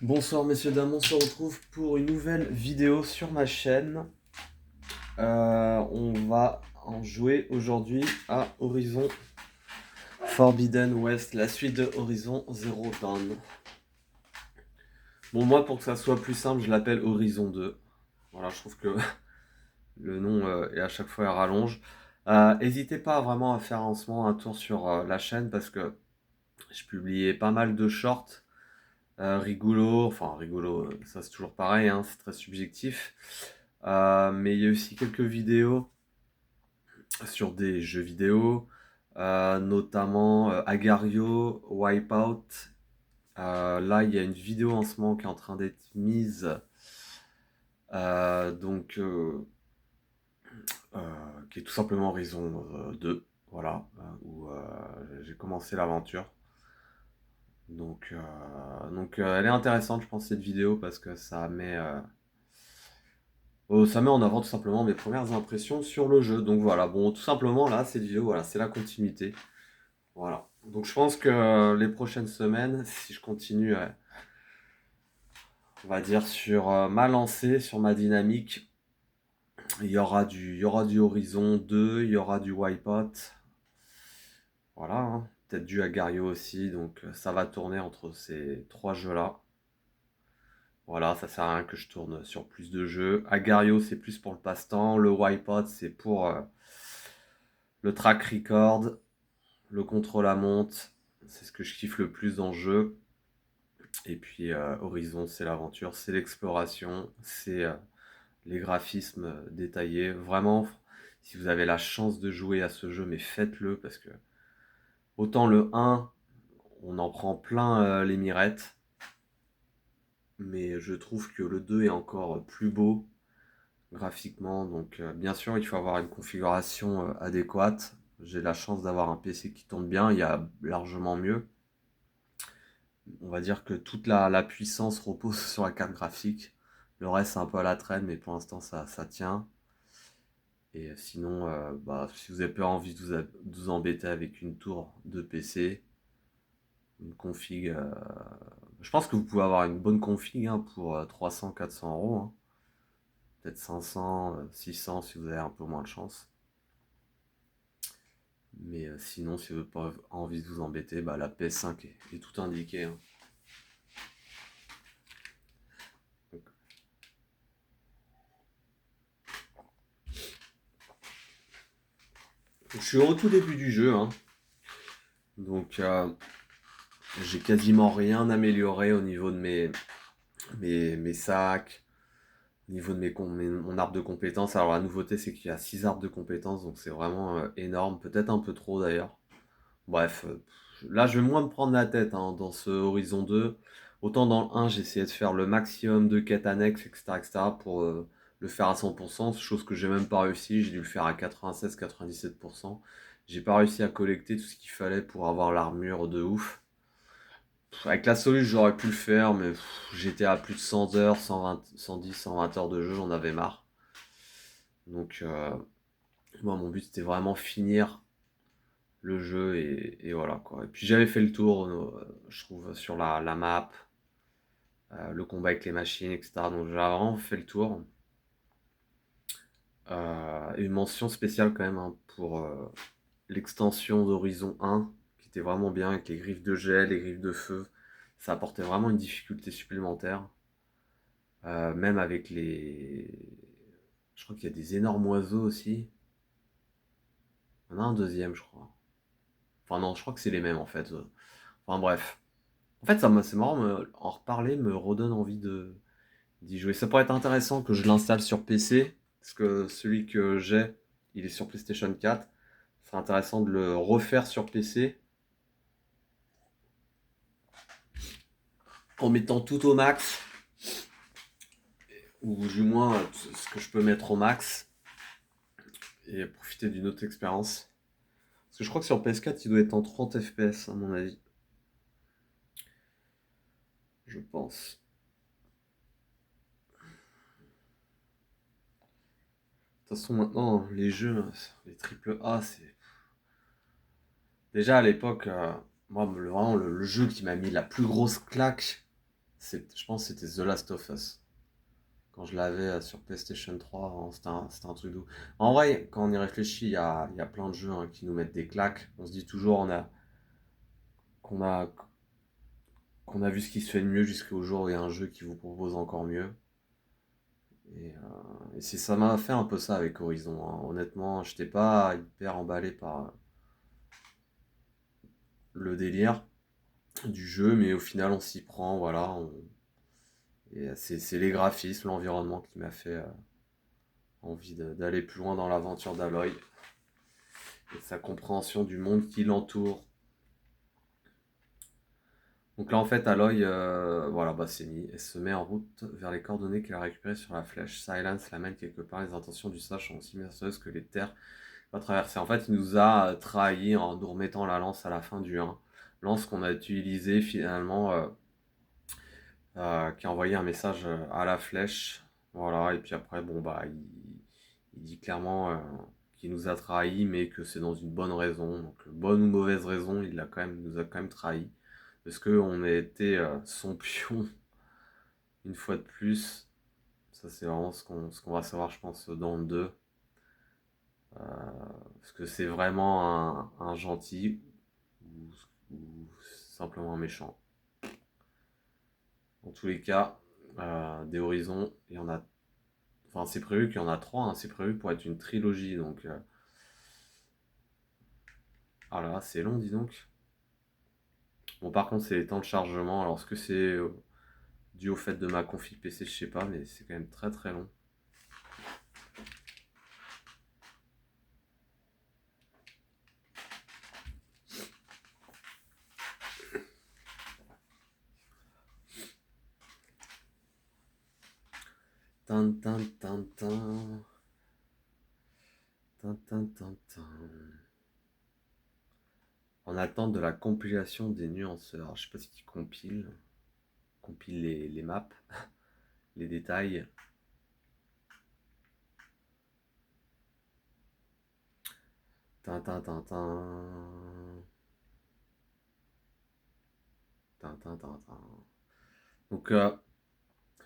Bonsoir messieurs, dames, on se retrouve pour une nouvelle vidéo sur ma chaîne. On va en jouer aujourd'hui à Horizon Forbidden West, la suite de Horizon Zero Dawn. Bon, moi, pour que ça soit plus simple, je l'appelle Horizon 2. Voilà, je trouve que le nom est à chaque fois à rallonge. N'hésitez pas vraiment à faire en ce moment un tour sur la chaîne parce que je publiais pas mal de shorts rigolo, enfin rigolo, ça c'est toujours pareil, hein, c'est très subjectif. Mais il y a aussi quelques vidéos sur des jeux vidéo, notamment Agario, Wipeout. Là, il y a une vidéo en ce moment qui est en train d'être mise, donc euh, qui est tout simplement Horizon 2, voilà, où j'ai commencé l'aventure. Donc, elle est intéressante, je pense, cette vidéo, parce que ça met en avant tout simplement mes premières impressions sur le jeu. Donc voilà, bon, tout simplement là, cette vidéo, voilà, c'est la continuité. Voilà. Donc je pense que les prochaines semaines, si je continue, on va dire, sur ma lancée, sur ma dynamique, il y aura du Horizon 2, il y aura du Wipeout. Voilà, hein. Peut-être du Agario aussi. Donc ça va tourner entre ces trois jeux-là. Voilà, ça sert à rien que je tourne sur plus de jeux. Agario, c'est plus pour le passe-temps. Le Wipeout, c'est pour le track record, le contrôle à monte. C'est ce que je kiffe le plus dans le jeu. Et puis Horizon, c'est l'aventure, c'est l'exploration, c'est les graphismes détaillés. Vraiment, si vous avez la chance de jouer à ce jeu, mais faites-le parce que autant le 1, on en prend plein les mirettes, mais je trouve que le 2 est encore plus beau graphiquement. Donc bien sûr, il faut avoir une configuration adéquate. J'ai la chance d'avoir un PC qui tourne bien, il y a largement mieux. On va dire que toute la puissance repose sur la carte graphique. Le reste, c'est un peu à la traîne, mais pour l'instant, ça tient. Et sinon, bah, si vous avez pas envie de vous embêter avec une tour de PC, une config, je pense que vous pouvez avoir une bonne config hein, pour 300-400 euros. Hein. Peut-être 500, 600 si vous avez un peu moins de chance. Mais sinon, si vous n'avez pas envie de vous embêter, bah, la PS5 est tout indiqué. Hein. Je suis au tout début du jeu, hein. Donc j'ai quasiment rien amélioré au niveau de mes sacs, au niveau de mon arbre de compétences. Alors la nouveauté c'est qu'il y a 6 arbres de compétences, donc c'est vraiment énorme, peut-être un peu trop d'ailleurs. Bref, là je vais moins me prendre la tête hein, dans ce Horizon 2. Autant dans le 1 j'ai essayé de faire le maximum de quêtes annexes, etc., etc. pour le faire à 100%, chose que j'ai même pas réussi, j'ai dû le faire à 96-97%. J'ai pas réussi à collecter tout ce qu'il fallait pour avoir l'armure de ouf. Avec la soluce, j'aurais pu le faire, mais j'étais à plus de 100 heures, 120, 110, 120 heures de jeu, j'en avais marre. Donc, moi, mon but, c'était vraiment finir le jeu et voilà quoi. Et puis, j'avais fait le tour, je trouve, sur la map, le combat avec les machines, etc. Donc, j'avais vraiment fait le tour. Une mention spéciale quand même hein, pour l'extension d'Horizon 1, qui était vraiment bien avec les griffes de gel, les griffes de feu. Ça apportait vraiment une difficulté supplémentaire. Même avec les. Je crois qu'il y a des énormes oiseaux aussi. Il y en a un deuxième, je crois. Enfin, non, je crois que c'est les mêmes en fait. Enfin, bref. En fait, c'est marrant, en reparler me redonne envie d'y jouer. Ça pourrait être intéressant que je l'installe sur PC. Parce que celui que j'ai, il est sur PlayStation 4. Ce serait intéressant de le refaire sur PC. En mettant tout au max. Ou du moins ce que je peux mettre au max. Et profiter d'une autre expérience. Parce que je crois que sur PS4, il doit être en 30 FPS, à mon avis. Je pense. De toute façon, maintenant, les jeux, les triple A, c'est. Déjà à l'époque, moi, vraiment, le jeu qui m'a mis la plus grosse claque, Je pense que c'était The Last of Us. Quand je l'avais sur PlayStation 3, hein, c'était un truc doux. En vrai, quand on y réfléchit, il y a plein de jeux hein, qui nous mettent des claques. On se dit toujours qu'on a, qu'on a vu ce qui se fait de mieux jusqu'au jour où il y a un jeu qui vous propose encore mieux. Et ça m'a fait un peu ça avec Horizon, hein. Honnêtement, j'étais pas hyper emballé par le délire du jeu, mais au final, on s'y prend, voilà. Et c'est les graphismes, l'environnement qui m'a fait envie d'aller plus loin dans l'aventure d'Aloy et sa compréhension du monde qui l'entoure. Donc là, en fait, Aloy, voilà, bah, c'est mis. Elle se met en route vers les coordonnées qu'elle a récupérées sur la flèche. Silence la mène quelque part. Les intentions du sage sont aussi merveilleuses que les terres va traverser. En fait, il nous a trahi en nous remettant la lance à la fin du 1. Lance qu'on a utilisé finalement, qui a envoyé un message à la flèche. Voilà, et puis après, bon, bah, il dit clairement qu'il nous a trahi, mais que c'est dans une bonne raison. Donc, bonne ou mauvaise raison, il nous a quand même trahi. Parce qu'on a été son pion une fois de plus. Ça, c'est vraiment ce qu'on va savoir, je pense, dans le 2. Parce que c'est vraiment un gentil ou simplement un méchant. Dans tous les cas, des horizons, il y en a. Enfin, c'est prévu qu'il y en a 3, hein, c'est prévu pour être une trilogie, donc. Ah là là, c'est long, dis donc. Bon, par contre, c'est les temps de chargement. Alors, est-ce que c'est dû au fait de ma config PC, je sais pas, mais c'est quand même très très long. Tin, tin, tin, tin. Tin, tin, tin, tin. En attente de la compilation des nuanceurs. Je sais pas ce qu'ils compile les maps, les détails. Tin, tin, tin, tin. Tin, tin, tin, tin. Donc,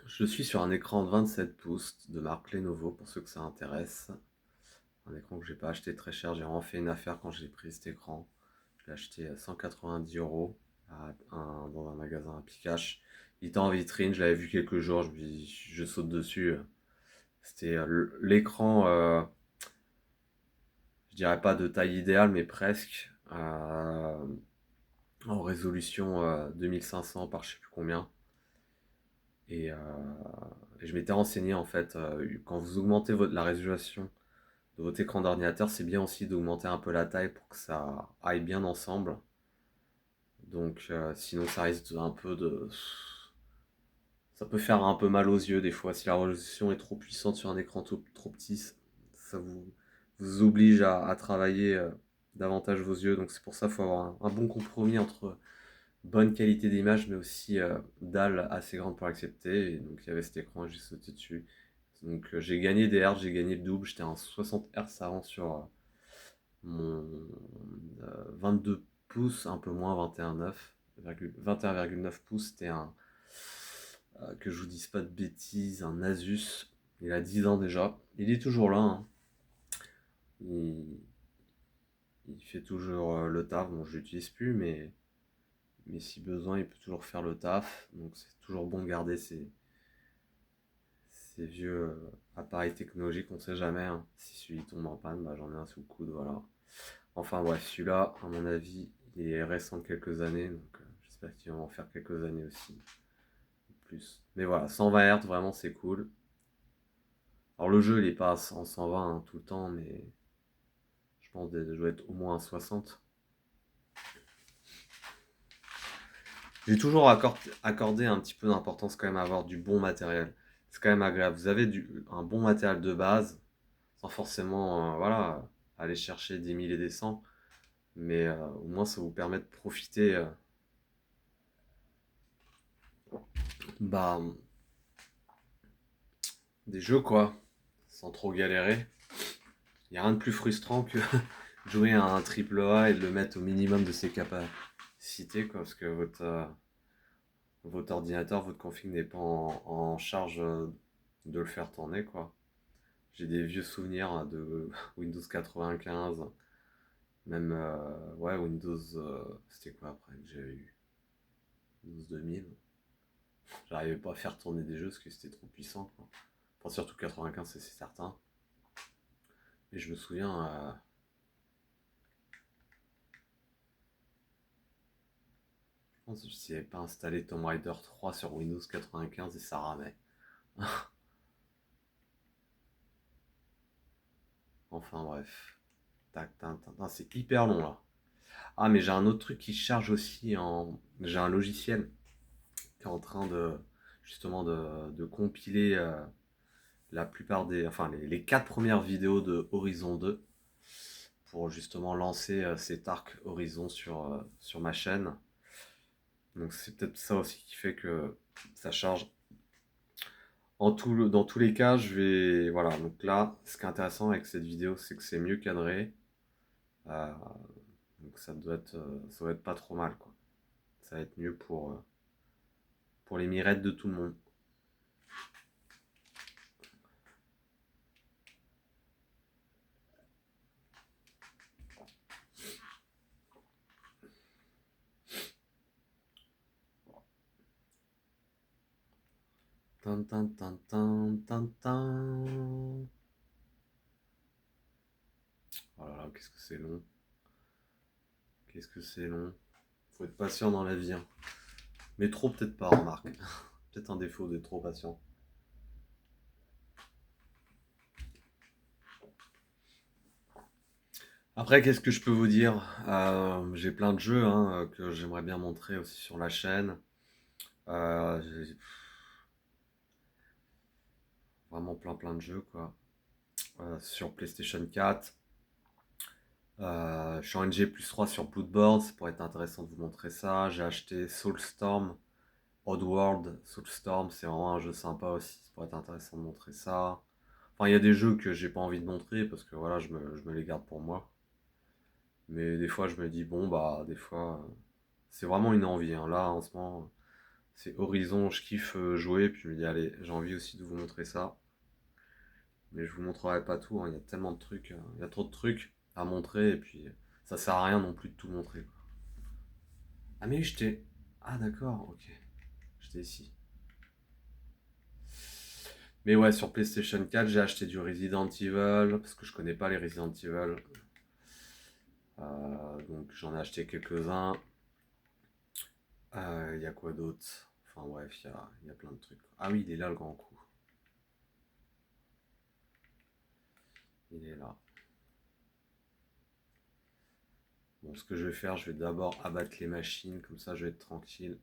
je suis sur un écran de 27 pouces de marque Lenovo pour ceux que ça intéresse. Un écran que j'ai pas acheté très cher. J'ai vraiment fait une affaire quand j'ai pris cet écran. Je l'ai acheté à 190 € dans un magasin à Picache. Il était en vitrine, je l'avais vu quelques jours. Je saute dessus. C'était l'écran, je dirais pas de taille idéale, mais presque. En résolution 2500 par je sais plus combien. Et, euh, et je m'étais renseigné en fait, quand vous augmentez la résolution de votre écran d'ordinateur, c'est bien aussi d'augmenter un peu la taille pour que ça aille bien ensemble. Donc sinon ça risque un peu de... Ça peut faire un peu mal aux yeux des fois. Si la résolution est trop puissante sur un écran trop petit, ça vous oblige à travailler davantage vos yeux. Donc c'est pour ça qu'il faut avoir un bon compromis entre bonne qualité d'image, mais aussi dalle assez grande pour l'accepter. Et donc il y avait cet écran, j'ai sauté dessus. Donc j'ai gagné des Hz, j'ai gagné le double. J'étais à 60 Hz avant sur mon 22 pouces, un peu moins, 21,9 pouces. C'était que je vous dise pas de bêtises, un Asus. Il a 10 ans déjà. Il est toujours là, hein. Il, il fait toujours le taf. Bon, je l'utilise plus, mais si besoin, il peut toujours faire le taf. Donc c'est toujours bon de garder ces vieux appareils technologiques, on sait jamais, hein. Si celui tombe en panne, bah, j'en ai un sous le coude, voilà. Enfin bref, celui-là, à mon avis, il est récent de quelques années, donc j'espère qu'il va en faire quelques années aussi, plus. Mais voilà, 120 Hz, vraiment c'est cool. Alors le jeu, il est pas en 120 hein, tout le temps, mais je pense que je dois être au moins à 60. J'ai toujours accordé un petit peu d'importance quand même à avoir du bon matériel. C'est quand même agréable. Vous avez un bon matériel de base, sans forcément voilà, aller chercher des 1000 et des cents, mais au moins ça vous permet de profiter bah, des jeux quoi, sans trop galérer. Il n'y a rien de plus frustrant que jouer à un triple A et de le mettre au minimum de ses capacités quoi, parce que votre ordinateur, votre config n'est pas en charge de le faire tourner, quoi. J'ai des vieux souvenirs de Windows 95, même ouais, Windows, c'était quoi après que j'ai eu? Windows 2000. J'arrivais pas à faire tourner des jeux parce que c'était trop puissant, quoi. Enfin, surtout 95, c'est certain. Et je me souviens, je pense que je n'avais pas installé Tomb Raider 3 sur Windows 95 et ça ramait. Enfin bref. Tac, tac, tac, tac, c'est hyper long là. Ah, mais j'ai un autre truc qui charge aussi en. J'ai un logiciel qui est en train de justement de compiler la plupart des. Enfin, les 4 premières vidéos de Horizon 2 pour justement lancer cet arc Horizon sur ma chaîne. Donc c'est peut-être ça aussi qui fait que ça charge. Dans tous les cas, je vais. Voilà, donc là, ce qui est intéressant avec cette vidéo, c'est que c'est mieux cadré. Euh, donc ça doit être pas trop mal, quoi. Ça va être mieux pour les mirettes de tout le monde. Tin, tin, tin, tin, tin, tin. Oh là là, qu'est-ce que c'est long. Qu'est-ce que c'est long. Faut être patient dans la vie, hein. Mais trop peut-être pas, remarque. Peut-être un défaut d'être trop patient. Après, qu'est-ce que je peux vous dire? J'ai plein de jeux hein, que j'aimerais bien montrer aussi sur la chaîne. J'ai vraiment plein de jeux quoi. Sur PlayStation 4. Je suis en NG+3 sur Bloodborne, ça pourrait être intéressant de vous montrer ça. J'ai acheté Soulstorm, Oddworld, Soulstorm, c'est vraiment un jeu sympa aussi, ça pourrait être intéressant de montrer ça. Enfin, il y a des jeux que j'ai pas envie de montrer parce que voilà, je me les garde pour moi. Mais des fois, je me dis, bon, bah, des fois, c'est vraiment une envie, hein. Là, en ce moment, c'est Horizon, je kiffe jouer, puis je me dis, allez, j'ai envie aussi de vous montrer ça. Mais je vous montrerai pas tout, hein. Il y a tellement de trucs, il y a trop de trucs à montrer, et puis ça sert à rien non plus de tout montrer, quoi. Ah, mais oui, j'étais. Ah, d'accord, ok. J'étais ici. Mais ouais, sur PlayStation 4, j'ai acheté du Resident Evil, parce que je connais pas les Resident Evil. Donc j'en ai acheté quelques-uns. Il y a quoi d'autre? Enfin bref, il y a plein de trucs. Ah oui, il est là le grand coup. Il est là. Bon, ce que je vais faire, je vais d'abord abattre les machines, comme ça je vais être tranquille.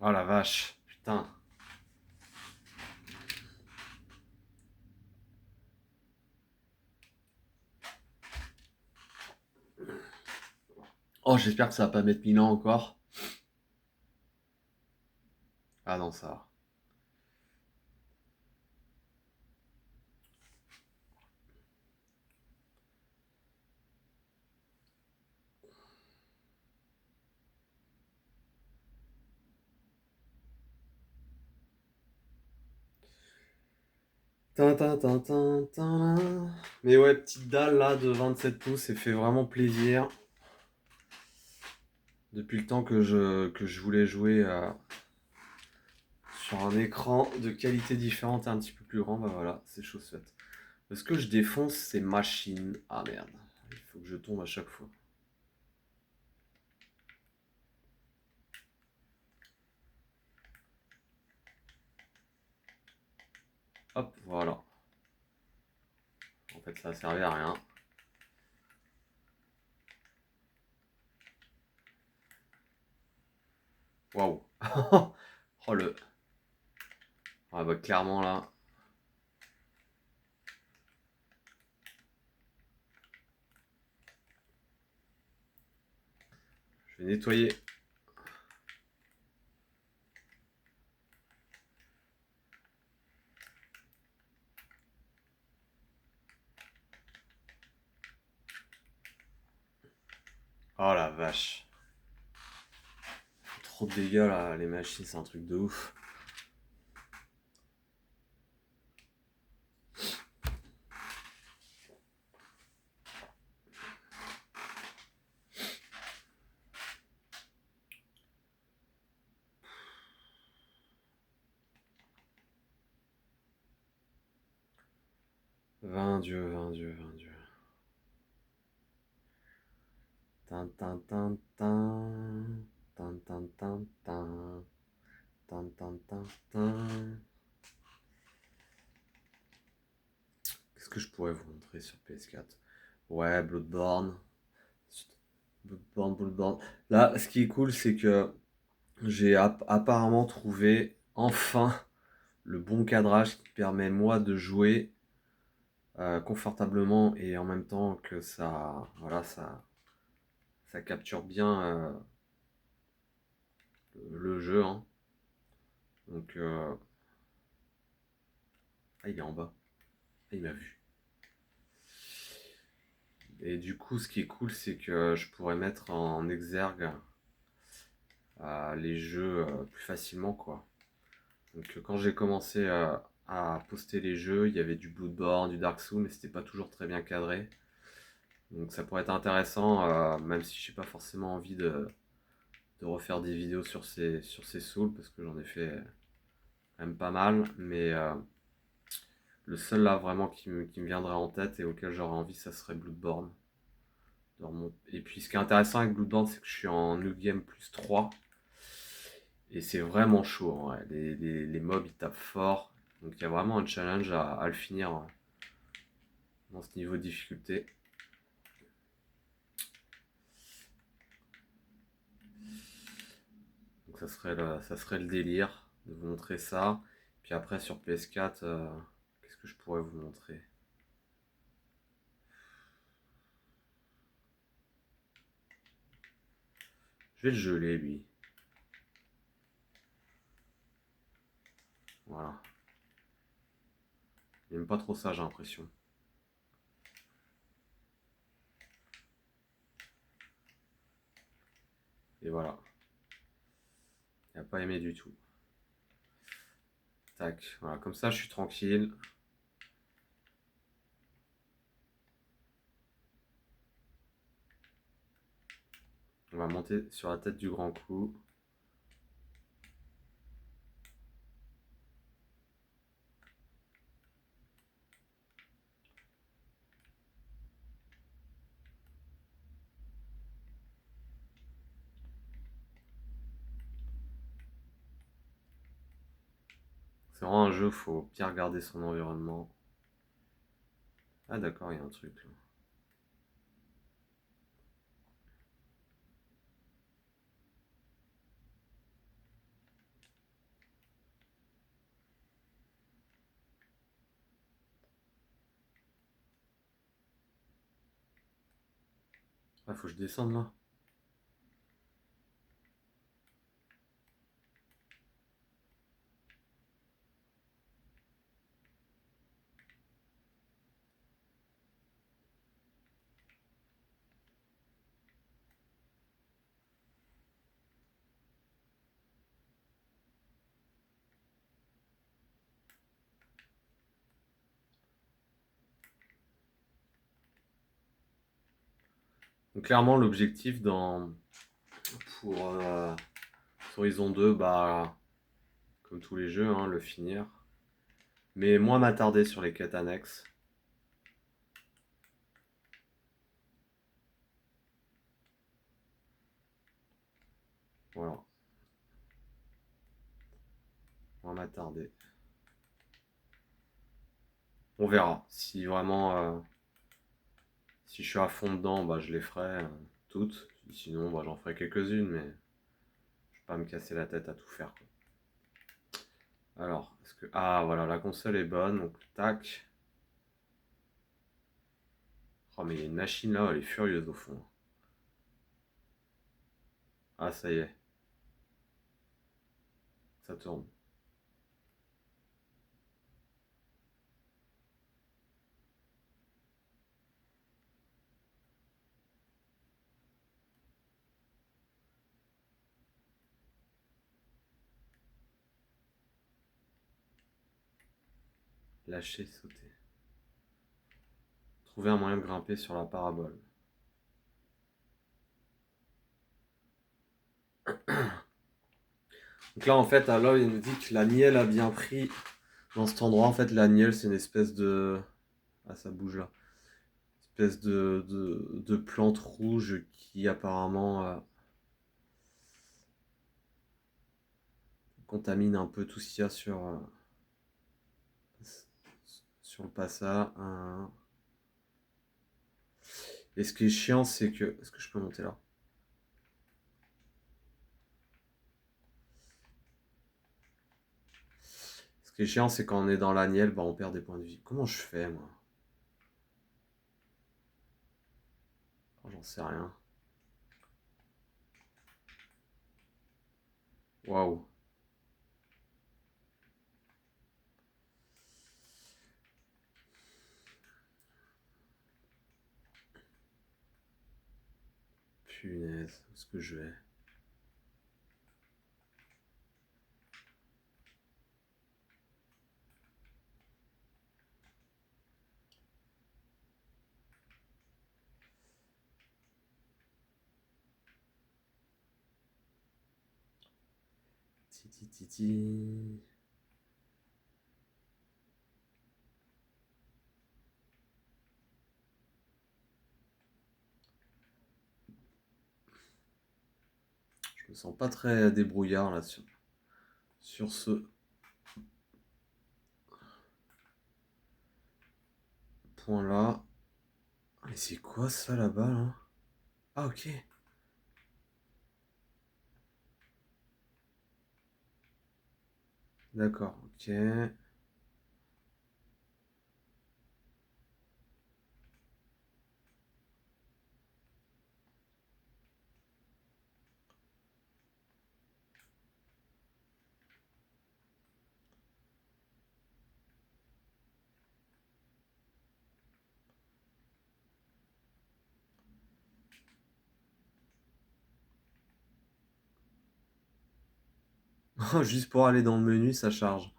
Oh la vache, putain. Oh, j'espère que ça va pas mettre 1000 ans encore. Ah non, ça va. Tin, tin, tin, tin, tin. Mais ouais, petite dalle là de 27 pouces, ça fait vraiment plaisir. Depuis le temps que je voulais jouer sur un écran de qualité différente et un petit peu plus grand, bah voilà, c'est chose faite. Est-ce que je défonce ces machines? Ah merde, il faut que je tombe à chaque fois. Hop, voilà. En fait, ça a servi à rien. Waouh. Oh le. Ah bah clairement là. Je vais nettoyer. Oh la vache. Trop de dégâts là, les machines, c'est un truc de ouf. Vain Dieu, vain Dieu, vain Dieu. Tin, tin, tin, tin. Tin, tin, tin, tin. Tin, tin, tin, tin. Qu'est-ce que je pourrais vous montrer sur PS4? Ouais, Bloodborne. Bloodborne. Là, ce qui est cool, c'est que j'ai apparemment trouvé enfin le bon cadrage qui permet moi de jouer confortablement et en même temps que voilà, ça capture bien le jeu, hein. Donc, ah, il est en bas. Ah, il m'a vu. Et du coup, ce qui est cool, c'est que je pourrais mettre en exergue les jeux plus facilement, quoi. Donc, quand j'ai commencé à poster les jeux, il y avait du Bloodborne, du Dark Souls, mais c'était pas toujours très bien cadré. Donc, ça pourrait être intéressant, même si j'ai pas forcément envie de refaire des vidéos sur ces Souls, parce que j'en ai fait quand même pas mal. Mais le seul là vraiment qui me viendrait en tête et auquel j'aurais envie, ça serait Bloodborne. Et puis ce qui est intéressant avec Bloodborne, c'est que je suis en New Game plus 3. Et c'est vraiment chaud, hein. Les mobs ils tapent fort. Donc il y a vraiment un challenge à le finir hein, dans ce niveau de difficulté. Donc ça serait le délire de vous montrer ça. Puis après sur PS4, qu'est-ce que je pourrais vous montrer? Je vais le geler lui. Voilà. Il n'aime pas trop ça, j'ai l'impression. Et voilà. Il n'a pas aimé du tout. Tac. Voilà, comme ça je suis tranquille. On va monter sur la tête du grand coup. C'est vraiment un jeu, faut bien regarder son environnement. Ah d'accord, il y a un truc là. Ah, faut que je descende là. Donc clairement l'objectif pour Horizon 2, bah comme tous les jeux, hein, le finir. Mais moins m'attarder sur les quêtes annexes. Voilà. Moins m'attarder. On verra. Si vraiment si je suis à fond dedans, bah je les ferai toutes. Sinon, bah, j'en ferai quelques-unes, mais je vais pas me casser la tête à tout faire, quoi. Alors, est-ce que. Ah voilà, la console est bonne, donc tac. Oh mais il y a une machine là, elle est furieuse au fond. Ah, ça y est, ça tourne. Lâcher, sauter. Trouver un moyen de grimper sur la parabole. Donc là, en fait, alors, il nous dit que la nielle a bien pris dans cet endroit. En fait, la nielle, c'est une espèce de... Ah, ça bouge là. Espèce de plante rouge qui apparemment contamine un peu tout ce qu'il y a sur le passage. Et ce qui est chiant, c'est que... Est-ce que je peux monter là? Ce qui est chiant, c'est quand on est dans la nielle, bah, on perd des points de vie. Comment je fais, moi? Oh, j'en sais rien. Waouh. Punaise, où est-ce que je vais? Titi titi. Je me sens pas très débrouillard là sur ce point-là. Mais c'est quoi ça là-bas là? Ah, ok. D'accord, ok. Juste pour aller dans le menu, ça charge.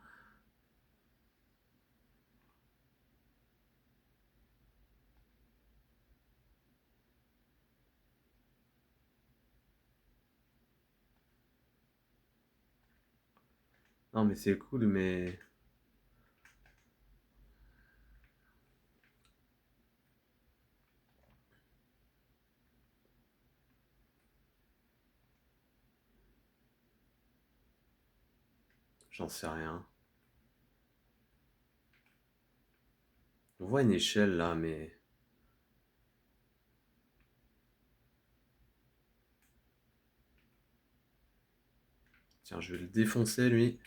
Non, mais c'est cool, mais j'en sais rien. On voit une échelle là, mais... Tiens, je vais le défoncer lui.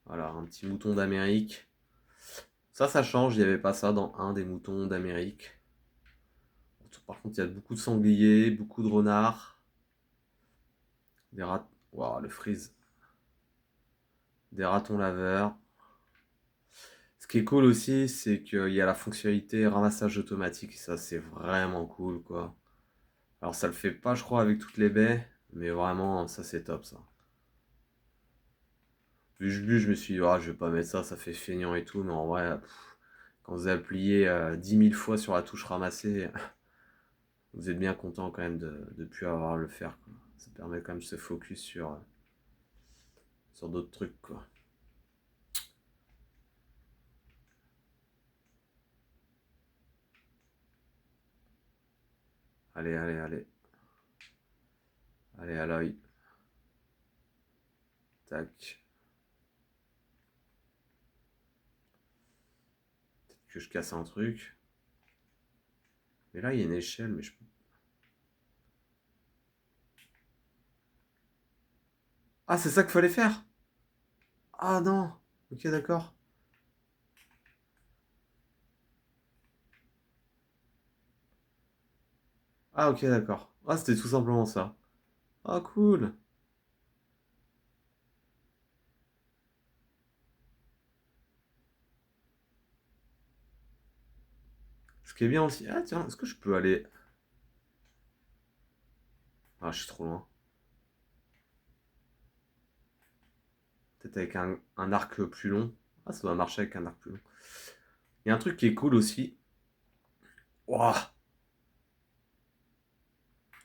Voilà, un petit mouton d'Amérique. Ça change, il n'y avait pas ça dans un des moutons d'Amérique. Par contre, il y a beaucoup de sangliers, beaucoup de renards, des rats... Waouh, le freeze. Des ratons laveurs. Ce qui est cool aussi, c'est qu'il y a la fonctionnalité ramassage automatique. Et ça, c'est vraiment cool, quoi. Alors, ça le fait pas, je crois, avec toutes les baies. Mais vraiment, ça, c'est top, ça. Vu, je me suis dit, ah, je vais pas mettre ça, ça fait feignant et tout. Mais en vrai, quand vous appuyez 10 000 fois sur la touche ramasser, vous êtes bien content quand même de ne plus avoir à le faire, quoi. Ça permet quand même de se focus sur d'autres trucs, quoi. Allez, allez, allez. Allez, à l'œil. Tac. Peut-être que je casse un truc. Mais là, il y a une échelle, mais je... Ah, c'est ça qu'il fallait faire? Ah non. Ok, d'accord. Ah, ok, d'accord. Ah, c'était tout simplement ça. Ah, cool. Ce qui est bien aussi. Ah, tiens, est-ce que je peux aller. Ah, je suis trop loin. Peut-être avec un arc plus long. Ah, ça doit marcher avec un arc plus long. Il y a un truc qui est cool aussi. Ouah!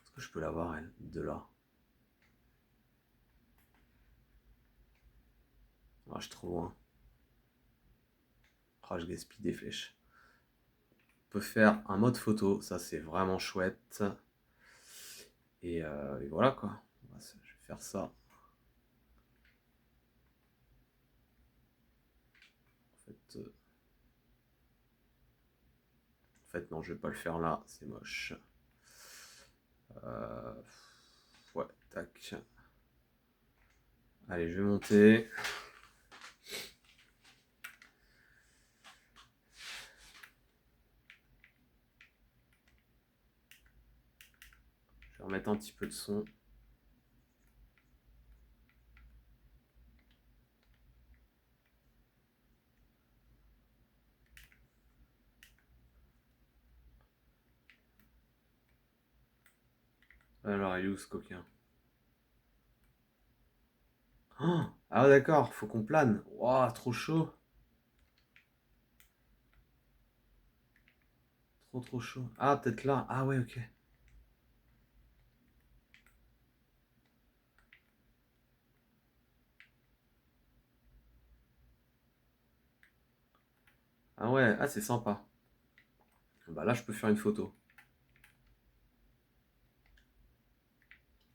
Est-ce que je peux la voir, elle, de là? Ah, je suis trop loin. Ah, je gaspille des flèches. On peut faire un mode photo, ça c'est vraiment chouette. Et voilà quoi. Je vais faire ça. En fait, non, je vais pas le faire là, c'est moche. Euh, ouais, tac. Allez, je vais monter. Je vais remettre un petit peu de son. Alors, il est où ce coquin? Oh, ah ouais, d'accord, faut qu'on plane. Waouh, trop chaud. Trop chaud. Ah, peut-être là. Ah ouais, ok. Ah ouais, ah c'est sympa. Bah là, je peux faire une photo.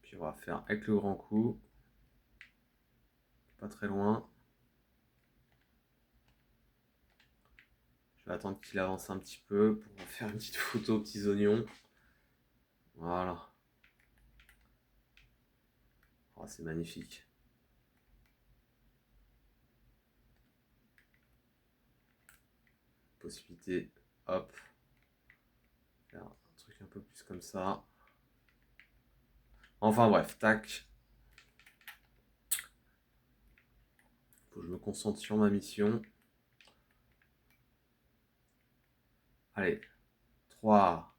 Puis on va faire avec le grand coup. Pas très loin. Je vais attendre qu'il avance un petit peu pour faire une petite photo aux petits oignons. Voilà. Oh, c'est magnifique. Possibilité, hop, faire un truc un peu plus comme ça. Enfin bref, tac. Faut que je me concentre sur ma mission. Allez, 3,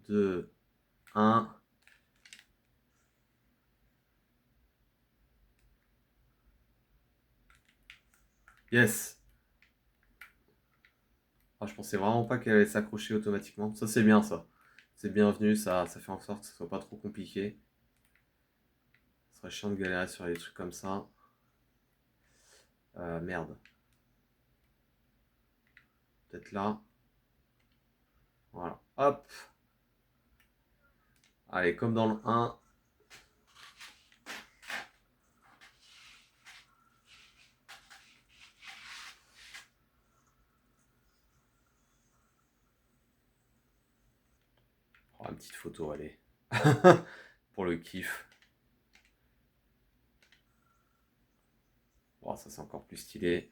2, 1. Yes. Ah, je pensais vraiment pas qu'elle allait s'accrocher automatiquement. Ça, c'est bien, ça. C'est bienvenu, ça fait en sorte que ce soit pas trop compliqué. Ce serait chiant de galérer sur des trucs comme ça. Merde. Peut-être là. Voilà. Hop. Allez, comme dans le 1. Oh, une petite photo, allez. Pour le kiff. Oh, ça, c'est encore plus stylé.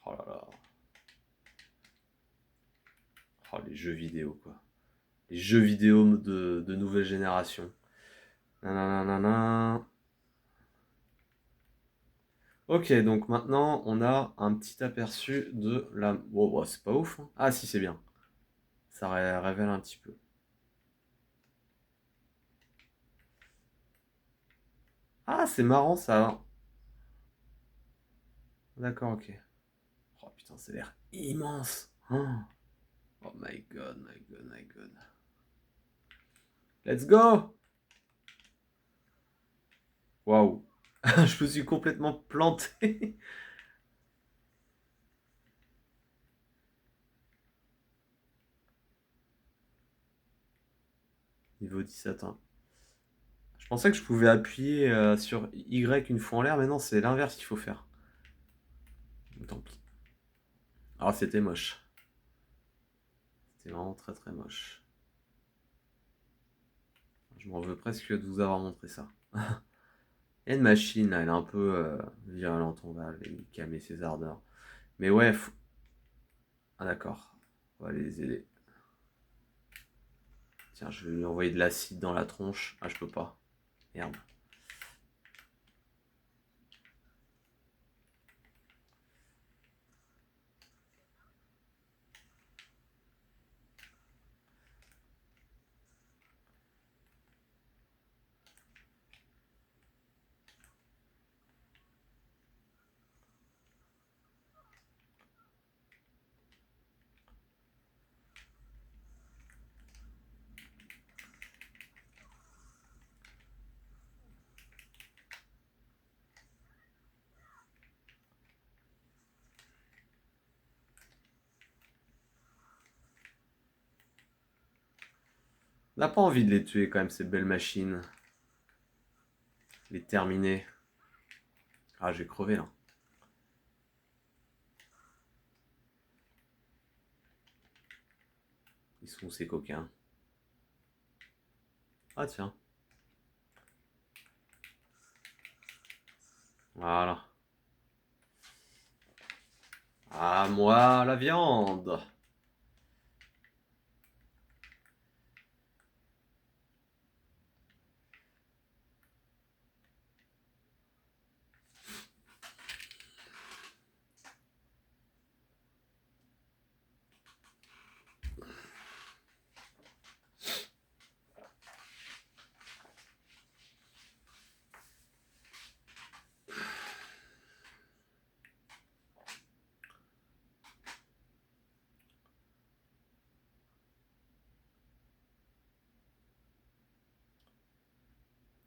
Oh là là. Oh, les jeux vidéo, quoi. Les jeux vidéo de nouvelle génération. Nanana. Ok, donc maintenant, on a un petit aperçu de la... Oh, c'est pas ouf, hein. Ah, si, c'est bien. Ça révèle un petit peu. Ah, c'est marrant, ça. D'accord, ok. Oh, putain, ça a l'air immense. Oh my god, my god, my god. Let's go! Waouh. Je me suis complètement planté. Niveau 17, hein. Je pensais que je pouvais appuyer sur Y une fois en l'air, mais non, c'est l'inverse qu'il faut faire. Tant pis. Alors, c'était moche. C'était vraiment très très moche. Je m'en veux presque de vous avoir montré ça. Il y a une machine là, elle est un peu virulente, on va aller calmer ses ardeurs. Mais ouais, ah d'accord, on va les aider. Tiens, je vais lui envoyer de l'acide dans la tronche. Ah, je peux pas. Merde. On n'a pas envie de les tuer quand même, ces belles machines. Les terminer. Ah, j'ai crevé là. Ils sont ces coquins. Ah tiens. Voilà. À moi la viande.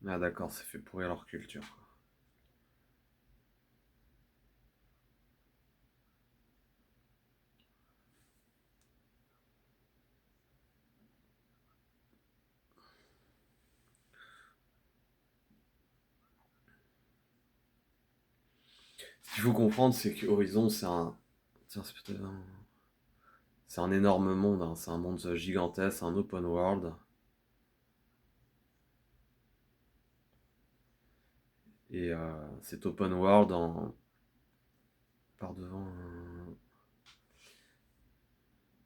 Ah d'accord, ça fait pourrir leur culture, quoi. Ce qu'il faut comprendre, c'est que Horizon, c'est un... Tiens, c'est peut-être un... C'est un énorme monde, hein. C'est un monde gigantesque, un open world. Et cet open world par devant un...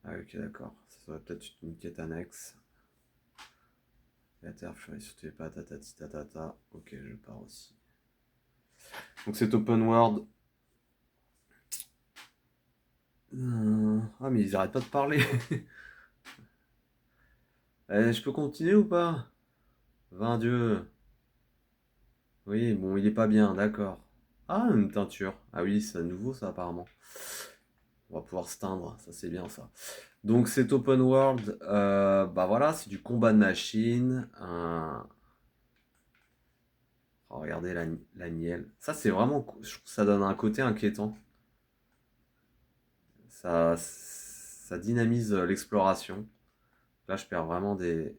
Ah ok d'accord, ça serait peut-être une quête annexe. La terre fleurit sous tes pas, tatati tatata. Ok, je pars aussi. Donc cet open world... Ah mais ils arrêtent pas de parler. Je peux continuer ou pas? 20 dieux. Oui, bon, il est pas bien, d'accord. Ah, une teinture. Ah oui, c'est nouveau ça apparemment. On va pouvoir se teindre, ça c'est bien ça. Donc cet open world, bah voilà, c'est du combat de machines. Oh, regardez la miel. Ça c'est vraiment, je trouve que ça donne un côté inquiétant. Ça dynamise l'exploration. Là, je perds vraiment des...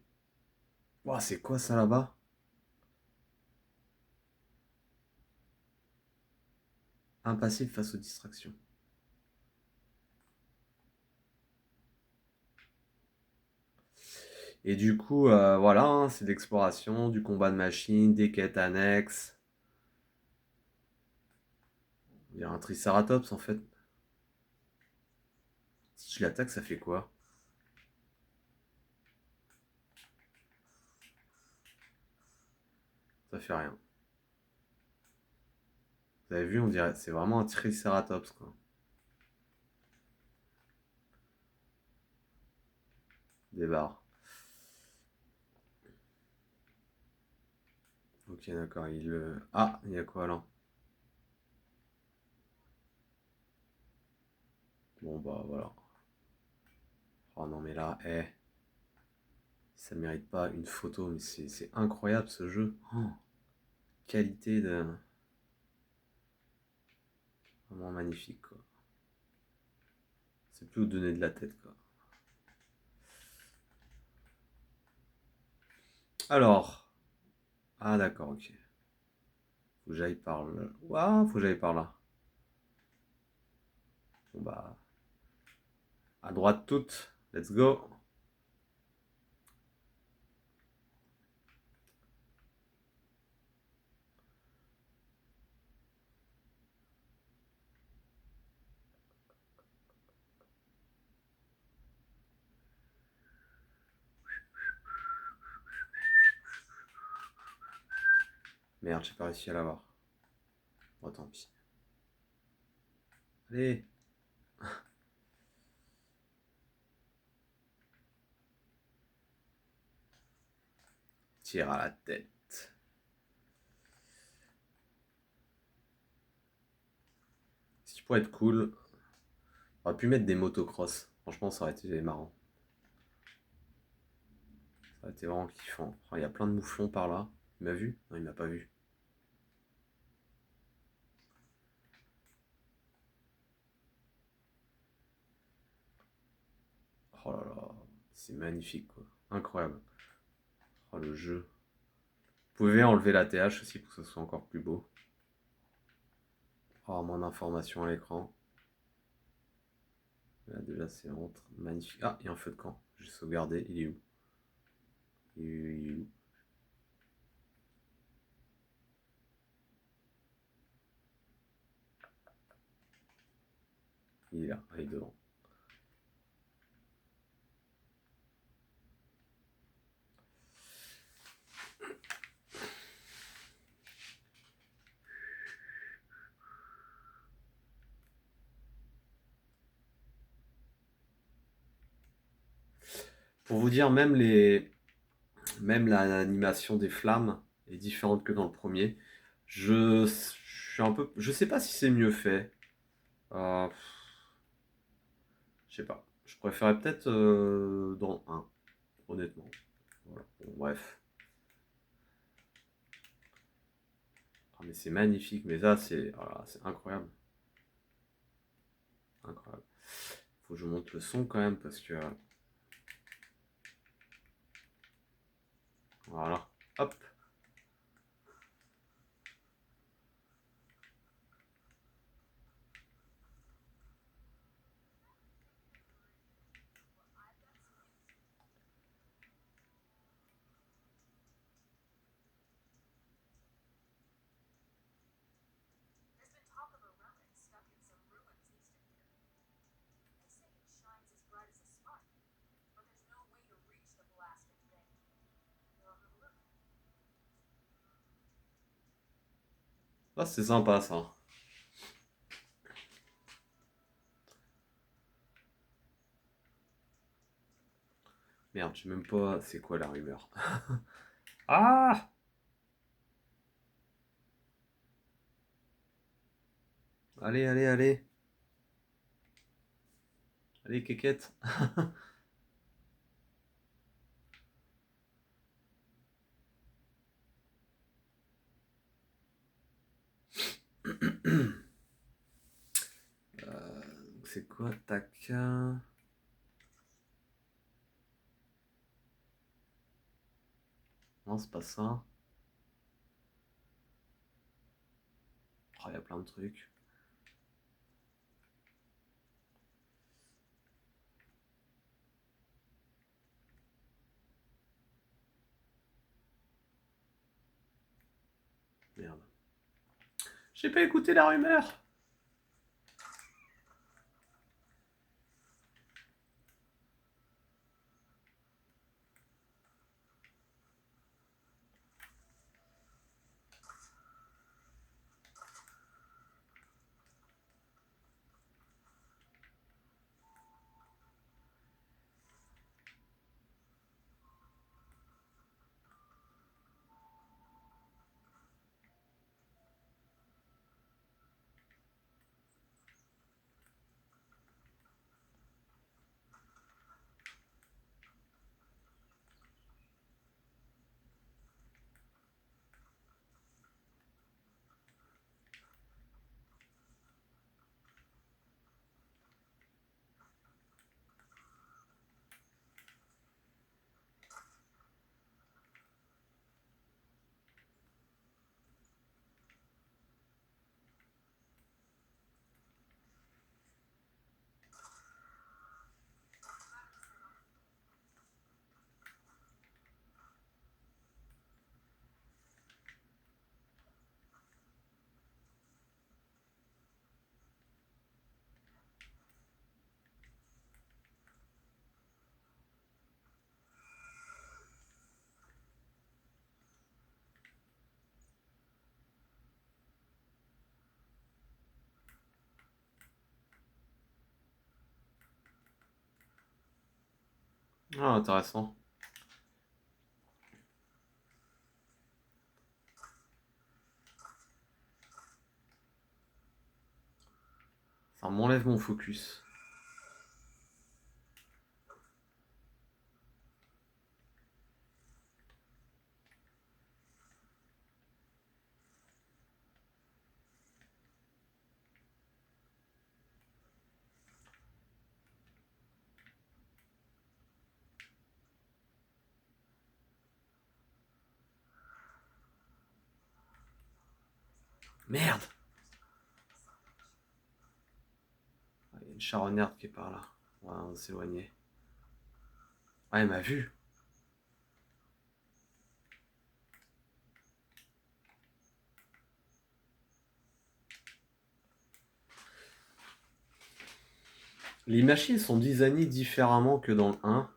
Ouah, c'est quoi ça là-bas? Impassible face aux distractions. Et du coup, voilà, hein, c'est de l'exploration, du combat de machines, des quêtes annexes. Il y a un Triceratops en fait. Si je l'attaque, ça fait quoi? Ça fait rien. Vous avez vu, on dirait, c'est vraiment un Triceratops quoi. Des barres. Ok, d'accord, Ah, il y a quoi là? Bon bah voilà. Oh non mais là, ça mérite pas une photo, mais c'est incroyable ce jeu. Oh, qualité de... Vraiment magnifique quoi. C'est plus où donner de la tête quoi. Alors, ah d'accord, ok. Faut que j'aille par là. Ouah, faut que j'aille par là. Bon bah, à droite toute. Let's go. Merde, j'ai pas réussi à l'avoir. Bon, tant pis. Allez. Tire à la tête. Ce qui pourrait être cool, on aurait pu mettre des motocross. Franchement, ça aurait été marrant. Ça aurait été vraiment kiffant. Oh, il y a plein de mouflons par là. Il m'a vu? Non, il m'a pas vu. Oh là là, c'est magnifique quoi. Incroyable. Oh le jeu. Vous pouvez enlever la TH aussi pour que ce soit encore plus beau. Oh, moins d'informations à l'écran. Là déjà c'est vraiment magnifique. Ah, il y a un feu de camp. J'ai sauvegardé. Il est où? Il est où? Il est là. Il est devant. Pour vous dire, même l'animation des flammes est différente que dans le premier. Je suis un peu, je sais pas si c'est mieux fait. Euh, je sais pas. Je préférais peut-être dans un, honnêtement. Voilà. Bon, bref. Ah, mais c'est magnifique. Mais là, voilà, c'est incroyable. Incroyable. Faut que je monte le son quand même parce que voilà. Hop. Ah, c'est sympa ça. Merde, je sais même pas c'est quoi la rumeur. Ah! Allez, allez, allez. Allez, quéquette. C'est quoi, tac? Non, c'est pas ça. Oh, il y a plein de trucs. Merde. J'ai pas écouté la rumeur. Ah, intéressant. Ça m'enlève mon focus. Merde! Il y a une charognarde qui est par là. On va s'éloigner. Ah, elle m'a vu. Les machines sont designées différemment que dans le 1.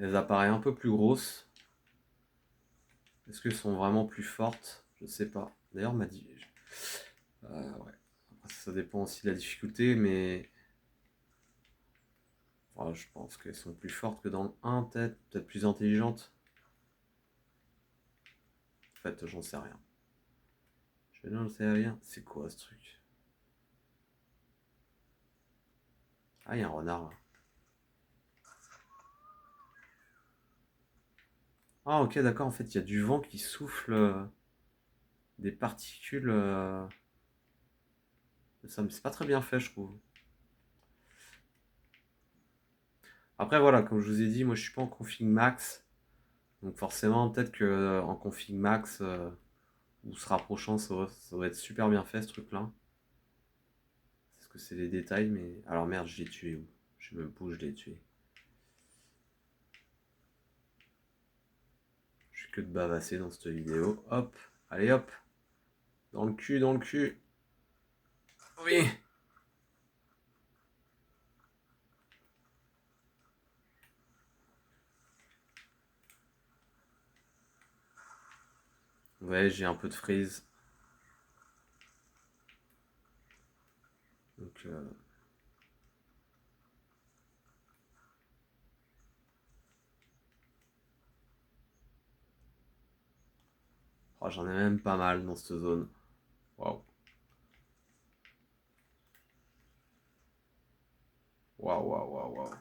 Elles apparaissent un peu plus grosses. Est-ce qu'elles sont vraiment plus fortes? Je sais pas. D'ailleurs, m'a dit. Ouais. Après, ça dépend aussi de la difficulté, mais. Ouais, je pense qu'elles sont plus fortes que dans le 1, peut-être. Peut-être plus intelligentes. En fait, j'en sais rien. Je n'en sais rien. C'est quoi ce truc? Ah, il y a un renard là. Ah, ok, d'accord. En fait, il y a du vent qui souffle des particules. Ça, c'est pas très bien fait, je trouve. Après, voilà, comme je vous ai dit, moi je suis pas en config max. Donc, forcément, peut-être que en config max ou se rapprochant, ça va être super bien fait ce truc-là. Parce que c'est les détails, mais. Alors, merde, je l'ai tué où? Je sais même pas où je l'ai tué. Je fais que de bavasser dans cette vidéo. Hop, allez hop. Dans le cul, dans le cul. Oui. Ouais, j'ai un peu de freeze. Donc, oh, j'en ai même pas mal dans cette zone. Waouh. Waouh, waouh, waouh, waouh.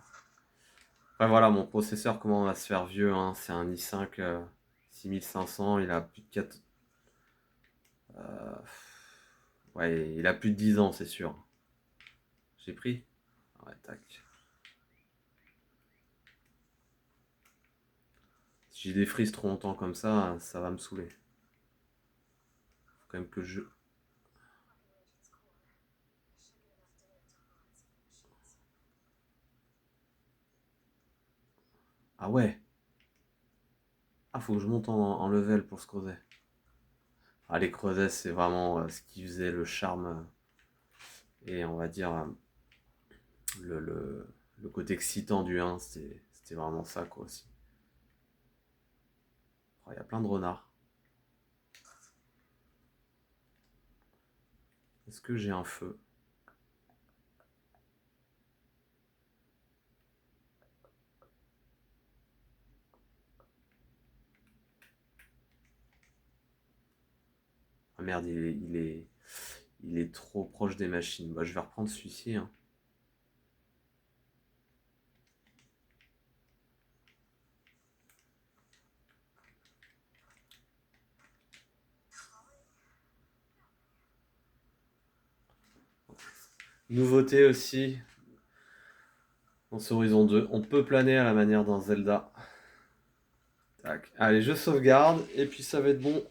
Après, voilà, mon processeur, comment on va se faire vieux, hein. C'est un i5 6500. Il a plus de 4. euh, Ouais, il a plus de 10 ans, c'est sûr. J'ai pris. Ouais, tac. Si j'ai des frises trop longtemps comme ça va me saouler. Faut quand même que je. Ah ouais. Ah, faut que je monte en level pour ce creuset. Ah, les creusets, c'est vraiment ce qui faisait le charme et on va dire le côté excitant du 1. C'était vraiment ça, quoi, aussi. Oh, il y a plein de renards. Est-ce que j'ai un feu? Ah merde, il est trop proche des machines. Bah, je vais reprendre celui-ci, hein. Nouveauté aussi dans ce Horizon 2. On peut planer à la manière d'un Zelda. Tac. Allez, je sauvegarde et puis ça va être bon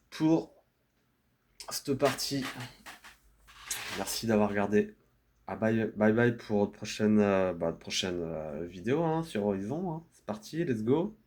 pour cette partie. Merci d'avoir regardé. Ah, bye bye bye pour prochaine vidéo, hein, sur Horizon, hein. C'est parti, let's go.